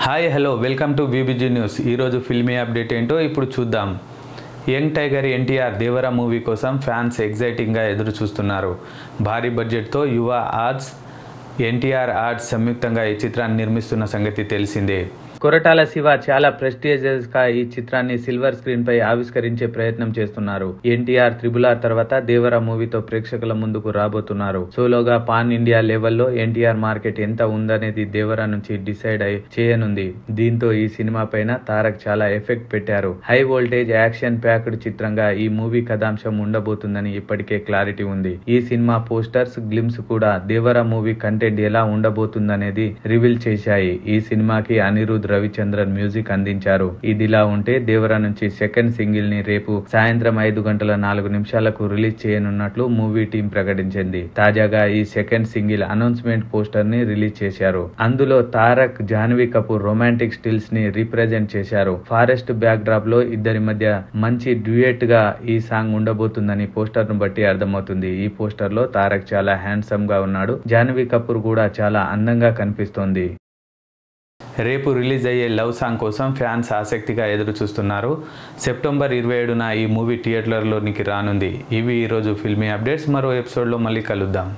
Hi hello welcome to BBG news. ఈరోజు filmy update ఏంటో ఇప్పుడు చూద్దాం. Young tiger NTR Devara movie కోసం ఫ్యాన్స్ ఎగ్జైటింగ్గా ఎదురు చూస్తున్నారు. భారీ బడ్జెట్తో యువ ఆర్ట్స్, ఎన్టీఆర్ ఆర్ట్స్ సంయుక్తంగా ఈ చిత్రాన్ని నిర్మిస్తున్న సంగతి తెలిసిందే. కొరటాల శివ చాలా ప్రెస్టీజియస్ గా ఈ చిత్రాన్ని సిల్వర్ స్క్రీన్ పై ఆవిష్కరించే ప్రయత్నం చేస్తున్నారు. ఎన్టీఆర్ త్రిబుల్ తర్వాత దేవరా మూవీతో ప్రేక్షకుల ముందుకు రాబోతున్నారు. సోలోగా పాన్ ఇండియా లెవెల్లో ఎన్టీఆర్ మార్కెట్ ఎంత ఉందనేది దేవరా నుంచి డిసైడ్ చేయనుంది. దీంతో ఈ సినిమా పైన తారక్ చాలా ఎఫెక్ట్ పెట్టారు. హై వోల్టేజ్ యాక్షన్ ప్యాక్డ్ చిత్రంగా ఈ మూవీ కథాంశం ఉండబోతుందని ఇప్పటికే క్లారిటీ ఉంది. ఈ సినిమా పోస్టర్స్, గ్లిమ్స్ కూడా దేవరా మూవీ కంటెంట్ ఎలా ఉండబోతుందనేది రివీల్ చేశాయి. ఈ సినిమాకి అనిరుద్ రవిచంద్రన్ మ్యూజిక్ అందించారు. ఇదిలా ఉంటే దేవరా నుంచి సెకండ్ సింగిల్ ని రేపు సాయంత్రం 5:04 రిలీజ్ చేయనున్నట్లు మూవీ టీం ప్రకటించింది. తాజాగా ఈ సెకండ్ సింగిల్ అనౌన్స్మెంట్ పోస్టర్ ని రిలీజ్ చేశారు. అందులో తారక్, జాహ్నవి కపూర్ రొమాంటిక్ స్టిల్స్ ని రిప్రజెంట్ చేశారు. ఫారెస్ట్ బ్యాక్ డ్రాప్ లో ఇద్దరి మధ్య మంచి డ్యూయట్ గా ఈ సాంగ్ ఉండబోతుందని పోస్టర్ ను బట్టి అర్థమవుతుంది. ఈ పోస్టర్ లో తారక్ చాలా హ్యాండ్సమ్ గా ఉన్నాడు. జాహ్నవి కపూర్ కూడా చాలా అందంగా కనిపిస్తోంది. రేపు రిలీజ్ అయ్యే లవ్ సాంగ్ కోసం ఫ్యాన్స్ ఆసక్తిగా ఎదురు చూస్తున్నారు. సెప్టెంబర్ 27న ఈ మూవీ థియేటర్లోనికి రానుంది. ఇవి ఈరోజు ఫిల్మీ అప్డేట్స్. మరో ఎపిసోడ్లో మళ్ళీ కలుద్దాం.